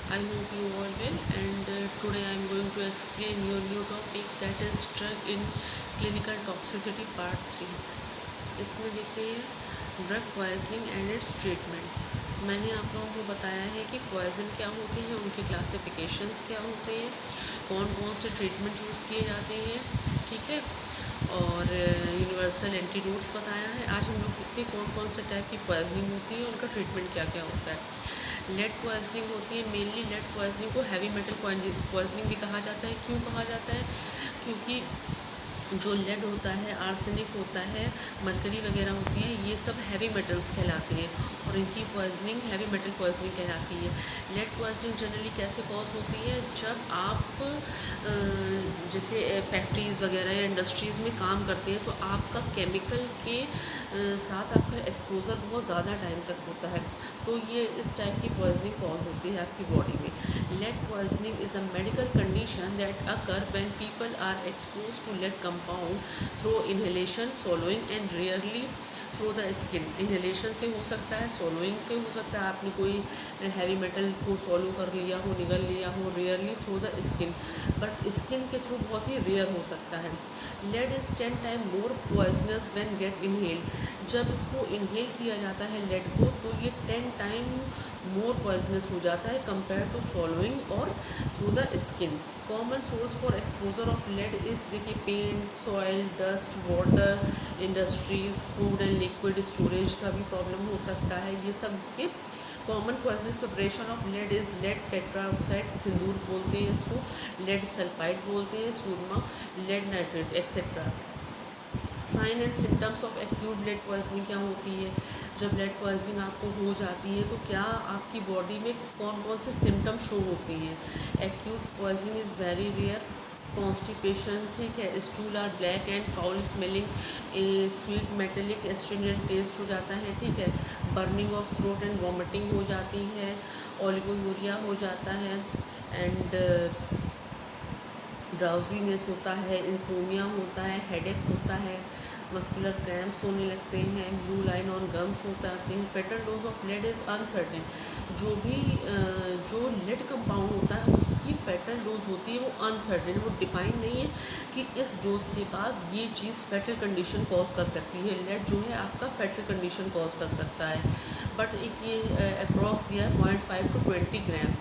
I hope you all well, and today I am going to explain your new topic, that is drug in clinical toxicity part 3. इसमें देखते हैं drug poisoning and it's treatment. मैंने आप लोगों को बताया है कि पॉइजन क्या होते हैं, उनके क्लासिफिकेशंस क्या होते हैं, कौन कौन से ट्रीटमेंट यूज़ किए जाते हैं, ठीक है। और यूनिवर्सल एंटीडोट्स बताया है। आज हम लोग देखते हैं कौन कौन से टाइप की पॉइजनिंग होती है, उनका ट्रीटमेंट क्या क्या होता है। लेड पॉइजनिंग होती है। मेनली लेड पॉइजनिंग को हैवी मेटल पॉइजनिंग भी कहा जाता है। क्यों कहा जाता है? क्योंकि जो लेड होता है, आर्सेनिक होता है, मरकरी वगैरह होती है, ये सब हैवी मेटल्स कहलाती हैं और इनकी पॉइजनिंग हैवी मेटल पॉइजनिंग कहलाती है। लेड पॉइजनिंग जनरली कैसे कॉज होती है? जब आप जैसे फैक्ट्रीज़ वगैरह या इंडस्ट्रीज़ में काम करते हैं तो आपका केमिकल के साथ आपका एक्सपोज़र बहुत ज़्यादा टाइम तक होता है, तो ये इस टाइप की पॉइजनिंग कॉज होती है आपकी बॉडी में। Lead poisoning is a medical condition that occur when people are expose to lead compound through inhalation, swallowing and rarely through the skin. Inhalation से हो सकता है, swallowing से हो सकता है, आपने कोई हैवी मेटल को सॉलो कर लिया हो, निगल लिया हो, rarely through the skin, but skin के थ्रू बहुत ही रेयर हो सकता है। Lead is 10 time more poisonous when get inhaled. जब इसको इनहेल किया जाता है लेड को, तो ये 10 टाइम मोर पॉइजनस हो जाता है कंपेयर टू फॉलोइंग और through the skin. Common source for exposure of lead is देखिए paint, soil, dust, water, industries, food and liquid storage का भी प्रॉब्लम हो सकता है। ये सब इसके common causes. Preparation of lead is lead tetroxide, सिंदूर बोलते हैं इसको, लेड सल्फाइड बोलते हैं, सुरमा, lead nitrate etcetera. Sign and symptoms of acute lead poisoning क्या होती है? जब लेड पॉइजनिंग आपको हो जाती है तो क्या आपकी बॉडी में कौन कौन से सिम्टम्स शो होते हैं? Acute poisoning is very rare. Constipation, ठीक है, stool are black and foul smelling, sweet metallic astringent taste हो जाता है, ठीक है। Burning of throat and vomiting हो जाती है, ओलिगोयूरिया हो जाता है, एंड ड्राउजीनेस होता है, इंसोमिया होता है, हेडेक होता है, मस्कुलर क्रैम्प्स होने लगते हैं, ब्लू लाइन ऑन गम्स हो जाते हैं। Fatal dose of lead is uncertain. जो भी जो लेड कंपाउंड होता है उसकी फेटल डोज होती है वो अनसर्टेन, वो डिफाइन नहीं है कि इस डोज के बाद ये चीज़ फेटल कंडीशन कॉज कर सकती है। लेड जो है आपका फेटल कंडीशन कॉज कर सकता है, बट एक ये अप्रॉक्स दिया है 0.5 to 20 ग्राम।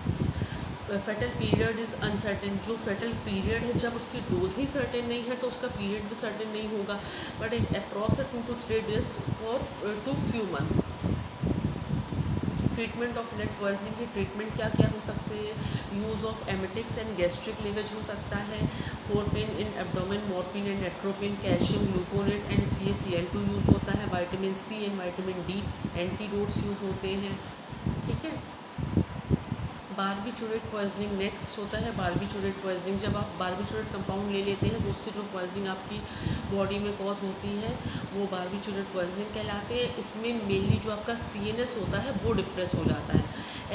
Fatal period is uncertain. जो फेटल पीरियड है, जब उसकी डोज ही सर्टेन नहीं है तो उसका पीरियड भी सर्टेन नहीं होगा, बट एक approx 2 to 3 days for two few month. Treatment of lead poisoning की ट्रीटमेंट क्या क्या हो सकते हैं? Use of emetics and gastric lavage हो सकता है, for pain in abdomen, morphine and atropine, calcium gluconate and CaCl2 use होता है, vitamin C and vitamin D antidotes use होते हैं, ठीक है। बारबीचूरेट पॉइजनिंग नेक्स्ट होता है। बारबीचूरेट पॉइजनिंग, जब आप बारबीचूरेट कंपाउंड ले लेते हैं तो उससे जो पॉइजनिंग आपकी बॉडी में कॉज होती है वो बारबीचूरेट पॉइजनिंग कहलाते हैं। इसमें मेनली जो आपका CNS होता है वो डिप्रेस हो जाता है।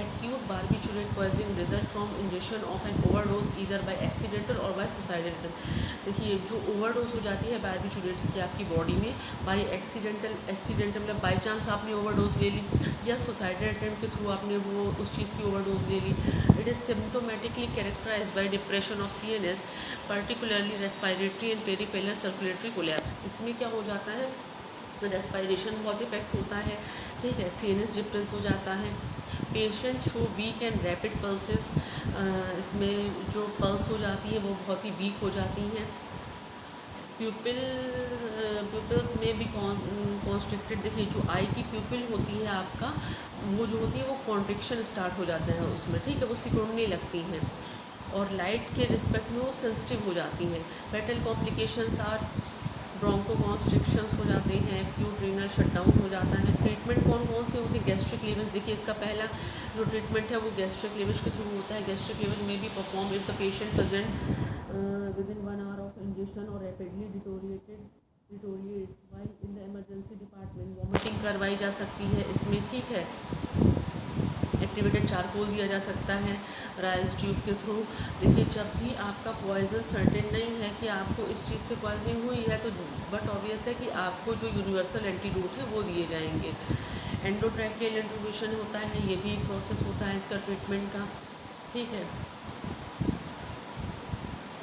Acute barbiturate poisoning result from injection of an overdose either by accidental or by suicidal. देखिए, जो ओवरडोज हो जाती है बारबीचूरेट्स की आपकी बॉडी में बाय एक्सीडेंटल मतलब बाई चांस आपने ओवरडोज ले ली, या सुसाइडल अटेम्प्ट के थ्रू आपने वो उस चीज़ की ओवरडोज ले ली। It is symptomatically characterize by depression of CNS, particularly respiratory and peripheral circulatory collapse. इसमें क्या हो जाता है? रेस्पिरेशन बहुत इफेक्ट होता है, ठीक है, CNS डिप्रेस हो जाता है। Patient show weak and rapid pulses. इसमें जो पल्स हो जाती है वो बहुत ही वीक हो जाती हैं। प्यूपिल्स में भी कॉन्स्ट्रिक्टेड। देखिए, जो आई की प्यूपिल होती है आपका, वो जो होती है वो कॉन्ट्रिक्शन स्टार्ट हो जाते हैं उसमें, ठीक है, वो सिकुड़ने लगती हैं और लाइट के रिस्पेक्ट में वो सेंसिटिव हो जाती हैं। Fatal complications are broncho constrictions हो जाते हैं, एक्यूट रीनल शटडाउन हो जाता है। ट्रीटमेंट कौन कौन से होते हैं? गैस्ट्रिक लीवेज। देखिए, इसका पहला जो ट्रीटमेंट है वो गैस्ट्रिक लीवेज के थ्रू होता है। गैस्ट्रिक लीवेज में भी perform if the patient present within 1 hour of ingestion or rapidly deteriorates while in the emergency department, vomiting करवाई जा सकती है इसमें, ठीक है। एक्टिवेटेड चारकोल दिया जा सकता है राइल्स ट्यूब के थ्रू। देखिए, जब भी आपका पॉइजन सर्टेन नहीं है कि आपको इस चीज़ से पॉइजनिंग हुई है तो बट ऑब्वियस है कि आपको जो यूनिवर्सल एंटीडोट है वो दिए जाएंगे। एंडोट्रैकियल इंट्रूबेशन होता है, ये भी एक प्रोसेस होता है इसका ट्रीटमेंट का। ठीक है।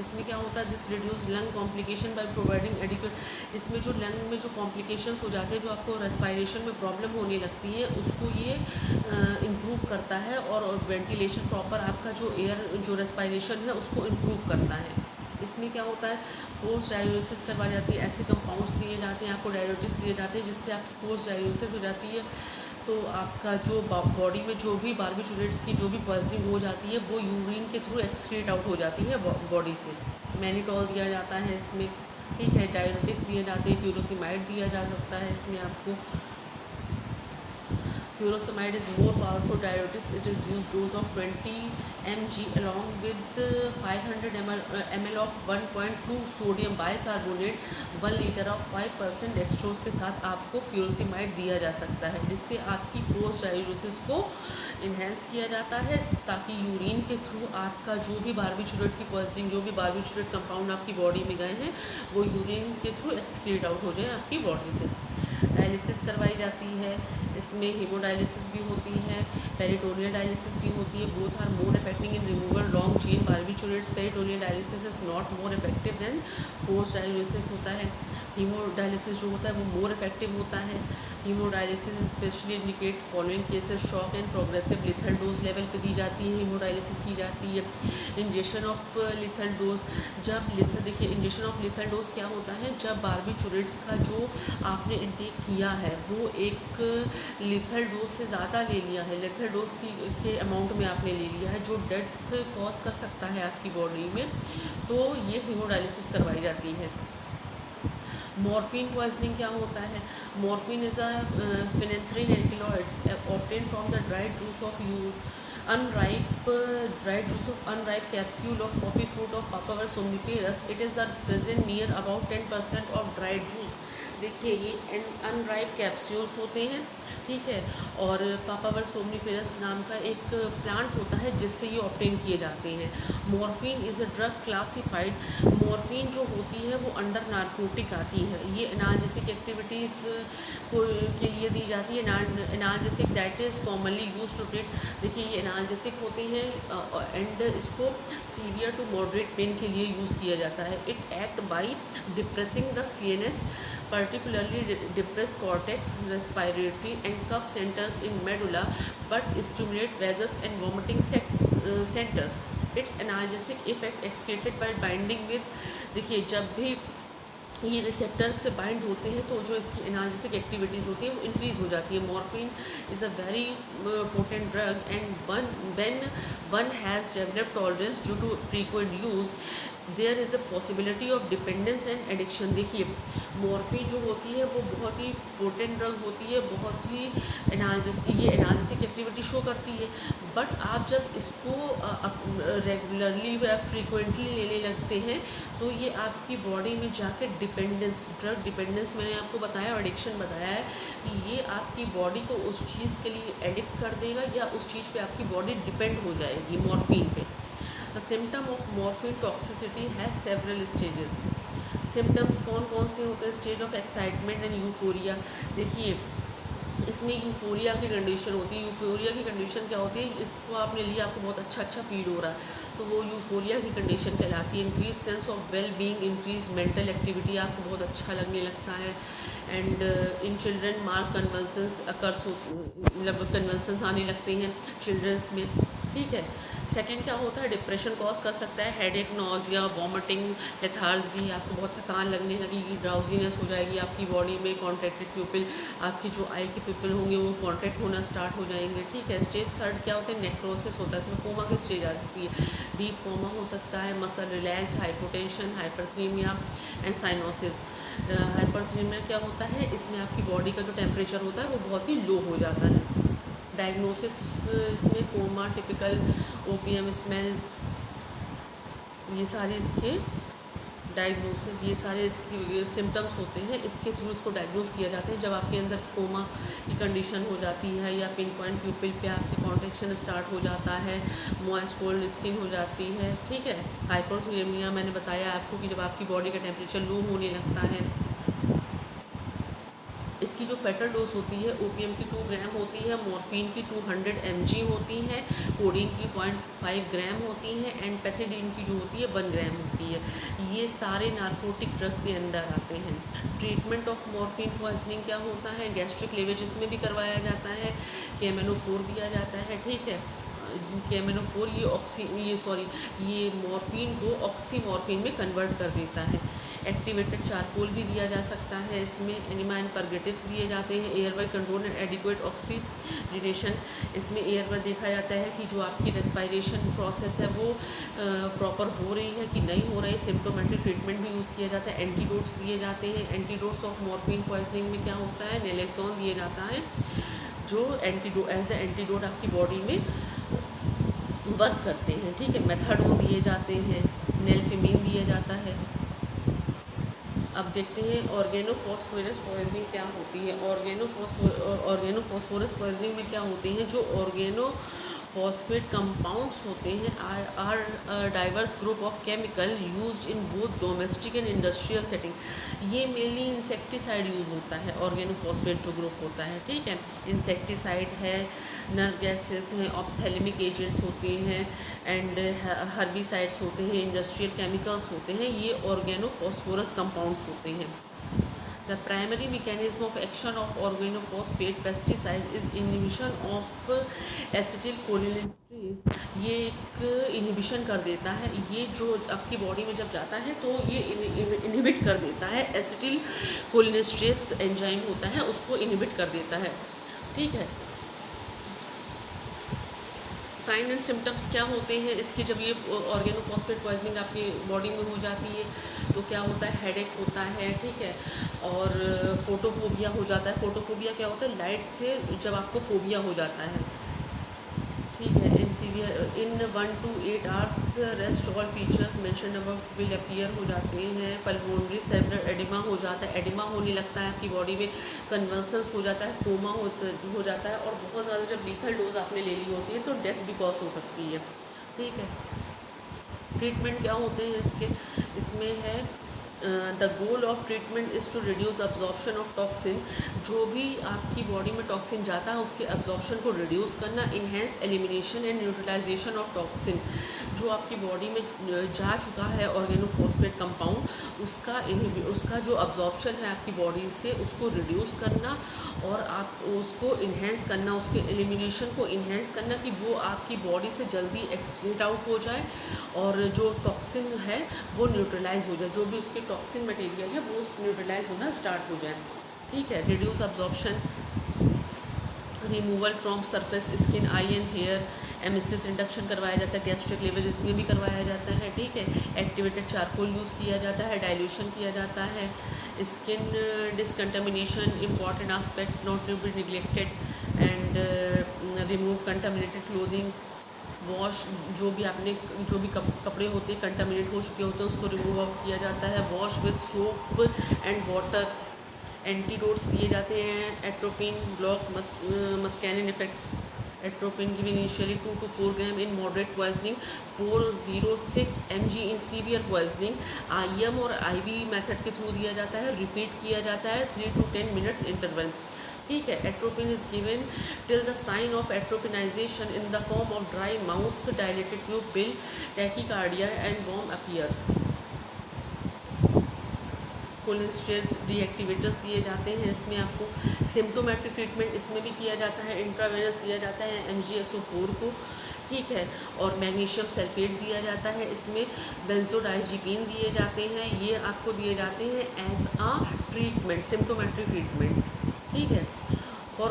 इसमें क्या होता है, this reduce lung complication by providing adequate, इसमें जो लंग में जो कॉम्प्लिकेशंस हो जाते हैं, जो आपको रेस्पायरेशन में प्रॉब्लम होने लगती है, उसको ये इम्प्रूव करता है, और वेंटिलेशन प्रॉपर आपका जो एयर जो रेस्पायरेशन है उसको इम्प्रूव करता है। इसमें क्या होता है, फोर्स डायलिसिस करवाई जाती है, ऐसे कंपाउंड्स दिए जाते हैं आपको, डायरेटिक्स दिए जाते हैं, जिससे आपकी फोर्स डायलिसिस हो जाती है। तो आपका जो बॉडी में जो भी बारबिटूरेट्स की जो भी पॉइजनिंग हो जाती है वो यूरिन के थ्रू एक्सक्रीट आउट हो जाती है बॉडी से। मैनिटॉल दिया जाता है इसमें, ठीक है। डायरेटिक्स दिए जाते हैं, फ्यूरोसिमाइड दिया जा सकता है इसमें आपको। Furosemide is more powerful diuretics. It is used dose of 20 mg along with 500 ml of 1.2 sodium bicarbonate 1 litre of 5% dextrose के साथ आपको फ्यूरोसिमाइड दिया जा सकता है, जिससे आपकी पोस्ट डायलिसिस को इन्हेंस किया जाता है, ताकि यूरिन के थ्रू आपका जो भी बारबिटूरेट की पॉइजनिंग, जो भी बारबिटूरेट कंपाउंड आपकी बॉडी में गए हैं, वो यूरिन के थ्रू एक्सक्रीट आउट हो जाए आपकी बॉडी से। डायलिसिस करवाई जाती है, इसमें हीमोडायलिसिस भी होती है, पेरिटोनियल डायलिसिस भी होती है। Both are more effective in removal long chain barbiturates. Peritoneal dialysis is not more effective than force dialysis होता है। हीमोडायलिसिस जो होता है वो मोर इफेक्टिव होता है। Haemodialysis specially indicate following cases, shock and progressive lethal dose level पे दी जाती है, हीमोडायलिसिस की जाती है। इंजेक्शन ऑफ लिथल डोज, जब लिथल, देखिए इंजेक्शन ऑफ लिथल डोज क्या होता है, जब बारबिटूरेट्स का जो आपने इंटेक किया है वो एक लिथल डोज से ज़्यादा ले लिया है, लिथल डोज के अमाउंट में आपने ले लिया है, जो डेथ कॉज कर सकता है आपकी बॉडी में, तो ये हीमोडायलिसिस करवाई जाती है। मॉर्फिन पॉइजनिंग क्या होता है, morphine is a phenanthrene alkaloids obtain from the dried juice of dried juice of unripe capsule of poppy fruit of Papaver somniferus. It is present near about 10% of dried juice. देखिए ये unripe capsules होते हैं, ठीक है, और papaver सोमनीफेरस नाम का एक प्लांट होता है जिससे ये ऑब्टेन किए जाते हैं। Morphine is a drug classified, morphine जो होती है वो अंडर नार्कोटिक आती है, ये एनाल्जेसिक एक्टिविटीज़ के लिए दी जाती है। Analgesic that is commonly use to treat, देखिए ये एनाल्जेसिक होते हैं एंड इसको सीवियर टू मॉडरेट पेन के लिए यूज़ किया जाता है। It act by depressing the CNS, particularly depress cortex, respiratory and cough centers in medulla, but stimulate vagus and vomiting centers. Its analgesic effect excreted by binding with, देखिए जब भी ये receptors से बाइंड होते हैं तो जो इसकी एनाल्जेसिक एक्टिविटीज़ होती है वो इंक्रीज़ हो जाती है। Morphine is a very potent drug and when one has developed tolerance due to frequent use there is a possibility of dependence and addiction. देखिए मॉर्फिन जो होती है वो बहुत ही पोटेंट ड्रग होती है, बहुत ही ये एनाल्जेसिक एक्टिविटी शो करती है, बट आप जब इसको रेगुलरली या फ्रीक्वेंटली लेने लगते हैं तो ये आपकी बॉडी में जाके डिपेंडेंस, ड्रग डिपेंडेंस मैंने आपको बताया और एडिक्शन बताया है कि ये आपकी बॉडी को उस चीज़ के लिए एडिक्ट कर देगा या उस चीज़ पे आपकी बॉडी डिपेंड हो जाएगी मॉर्फिन पे। The symptom of morphine toxicity has several stages. Symptoms कौन कौन से होते हैं, stage of excitement and euphoria. देखिए इसमें यूफोरिया की कंडीशन होती है। यूफोरिया की कंडीशन क्या होती है, इसको आपने लिया, आपको बहुत अच्छा फील हो रहा है तो वो यूफोरिया की कंडीशन कहलाती है। Increase sense of well being, increase mental activity, आपको बहुत अच्छा लगने लगता है। And in children mark convulsions occurs, मतलब कन्वल्सन्स आने लगते हैं चिल्ड्रंस में, ठीक है। सेकंड क्या होता है, डिप्रेशन कॉज कर सकता है, हेडेक, नोजिया, वॉमिटिंग, लेथार्जी, आपको बहुत थकान लगने लगेगी, ड्राउजीनेस हो जाएगी आपकी बॉडी में, कॉन्ट्रैक्टेड प्यूपिल, आपकी जो आई के प्यूपिल होंगे वो कॉन्ट्रैक्ट होना स्टार्ट हो जाएंगे, ठीक है। स्टेज थर्ड क्या होता है, नेक्रोसिस होता है, इसमें कोमा की स्टेज आ सकती है, डीप कोमा हो सकता है, muscle relax, hypotension, hyperthermia and cyanosis. Hyperthermia क्या होता है, इसमें आपकी बॉडी का जो टेम्परेचर होता है वो बहुत ही लो हो जाता है। डायग्नोसिस इसमें कोमा, टिपिकल ओपीएम स्मेल, ये सारे इसके डायग्नोसिस, ये सारे इसकी सिम्टम्स होते हैं, इसके थ्रू इसको डायग्नोस किया जाता है। जब आपके अंदर कोमा की कंडीशन हो जाती है या पिन पॉइंट प्यूपिल पे आपकी कॉन्ट्रैक्शन स्टार्ट हो जाता है, मॉइस्ट कोल्ड स्किन हो जाती है, ठीक है। हाइपोथर्मिया मैंने बताया आपको कि जब आपकी बॉडी का टेम्परेचर लो होने लगता है, इसकी जो फेटल डोज होती है ओपीएम की 2 ग्राम होती है, मॉर्फिन की 200 mg होती है, कोडीन की 0.5 ग्राम होती है एंड पैथिडीन की जो होती है 1 ग्राम होती है। ये सारे नार्कोटिक ड्रग के अंडर आते हैं। ट्रीटमेंट ऑफ मॉर्फिन पॉइजनिंग क्या होता है, गैस्ट्रिक लेवेज इसमें भी करवाया जाता है, KMNO4 दिया जाता है, ठीक है। KMNO4 ये मॉर्फिन को ऑक्सीमॉर्फिन में कन्वर्ट कर देता है। एक्टिवेटेड चारकोल भी दिया जा सकता है, इसमें एनिमा एंड परगेटिव्स दिए जाते हैं। Airway control and adequate oxygenation, इसमें एयरवे देखा जाता है कि जो आपकी रेस्पायरेशन प्रोसेस है वो प्रॉपर हो रही है कि नहीं हो रही। सिम्टोमेटिक ट्रीटमेंट भी यूज़ किया जाता है। एंटीडोट्स दिए जाते हैं। एंटीडोट्स ऑफ मॉर्फिन पॉइजनिंग में क्या होता है, नेलेक्सोन दिया जाता है जो एज ए एंटीडोट आपकी बॉडी में वर्क करते हैं, ठीक है। मेथाडोन दिए जाते हैं, नेल्फेमिन दिया जाता है। अब देखते हैं ऑर्गेनोफॉस्फोरस पॉइजनिंग क्या होती है। ऑर्गेनोफॉस्फोरस पॉइजनिंग में क्या होते हैं, जो ऑर्गेनोफॉस्फेट कंपाउंड्स होते हैं are diverse group of chemical used in both domestic and industrial setting. ये मेनली इंसेक्टिसाइड यूज़ होता है, ऑर्गेनोफॉस्फेट जो ग्रुप होता है, ठीक है। इंसेक्टिसाइड है, नर गैसेस हैं, ऑप्थेलमिक एजेंट्स होते हैं एंड हर्बिसाइड्स होते हैं, इंडस्ट्रियल केमिकल्स होते हैं, ये ऑर्गेनोफॉस्फोरस कंपाउंड्स होते हैं। The primary mechanism of action of organophosphate pesticide is inhibition of acetyl cholinesterase. ये एक इनिबिशन कर देता है, ये जो आपकी बॉडी में जब जाता है तो ये इनिबिट कर देता है। एसिटिल कोलिनेस्ट्रेज एंजाइम होता है, उसको इनिबिट कर देता है, ठीक है। साइन एंड सिम्टम्स क्या होते हैं इसके, जब ये ऑर्गेनोफॉस्फेट पॉइजनिंग आपकी बॉडी में हो जाती है तो क्या होता है, हेडेक होता है, ठीक है। और फोटोफोबिया हो जाता है। फोटोफोबिया क्या होता है, लाइट से जब आपको फोबिया हो जाता है, ठीक है। इन 1 to 8 hours rest all features mention above will appear हो जाते हैं। पल्मोनरी सेरेब्रल एडिमा हो जाता है, एडिमा होने लगता है आपकी बॉडी में, कन्वल्सन्स हो जाता है, कोमा हो जाता है, और बहुत ज़्यादा जब लीथल डोज आपने ले ली होती है तो डेथ भी कॉज हो सकती है, ठीक है। ट्रीटमेंट क्या होते हैं इसके, इसमें है the goal of treatment is to reduce absorption of toxin. जो भी आपकी बॉडी में टॉक्सिन जाता है उसके अब्जॉर्प्शन को रिड्यूस करना। Enhance elimination and neutralization of toxin, जो आपकी बॉडी में जा चुका है ऑर्गेनोफॉस्फेट कंपाउंड, उसका जो अब्जॉर्प्शन है आपकी बॉडी से उसको रिड्यूस करना और आप उसको इन्हेंस करना, उसके एलिमिनेशन को इन्हेंस करना कि वो आपकी बॉडी से जल्दी एक्सक्रीट आउट हो जाए और जो टॉक्सिन है वो न्यूट्रलाइज हो जाए, जो भी उसके टॉक्सिन मटेरियल है वो न्यूट्रलाइज होना स्टार्ट हो जाए, ठीक है। Reduce absorption, removal from surface skin, eye and hair, emesis induction करवाया जाता है। गैस्ट्रिक लेवल इसमें भी करवाया जाता है, ठीक है। एक्टिवेटेड चारकोल यूज़ किया जाता है, डाइल्यूशन किया जाता है। Skin decontamination important aspect not to be neglected and remove contaminated clothing, wash, जो भी कपड़े होते हैं कंटामिनेट हो चुके होते हैं उसको रिमूव आउट किया जाता है। Wash with soap and water. Antidotes दिए जाते हैं, atropine block muscarinic effect, atropine given initially 2 to 4 gram in moderate poisoning, 406 mg in severe poisoning. IM और IV मेथड के थ्रू दिया जाता है, रिपीट किया जाता है 3 to 10 मिनट्स इंटरवल, ठीक है। Atropine is given till the sign of atropinisation in the form of dry mouth, dilated pupil, tachycardia and warm appears. Cholinesterase deactivators दिए जाते हैं, इसमें आपको सिम्टोमेट्रिक ट्रीटमेंट इसमें भी किया जाता है, इंट्रावेनस दिया जाता है MgSO4 को, ठीक है। और मैग्नीशियम सल्फेट दिया जाता है, इसमें बेंजोडाइजिपीन दिए जाते हैं, ये आपको दिए जाते हैं as a treatment, symptomatic treatment, ठीक है। For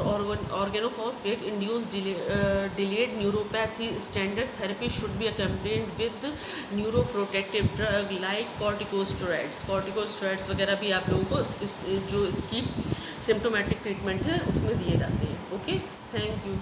organophosphate induce delayed neuropathy, standard therapy should be accompanied with neuroprotective drug like corticosteroids. Corticosteroids वगैरह भी आप लोगों को जो इसकी सिम्टोमेटिक ट्रीटमेंट है उसमें दिए जाते हैं, ओके। Thank you.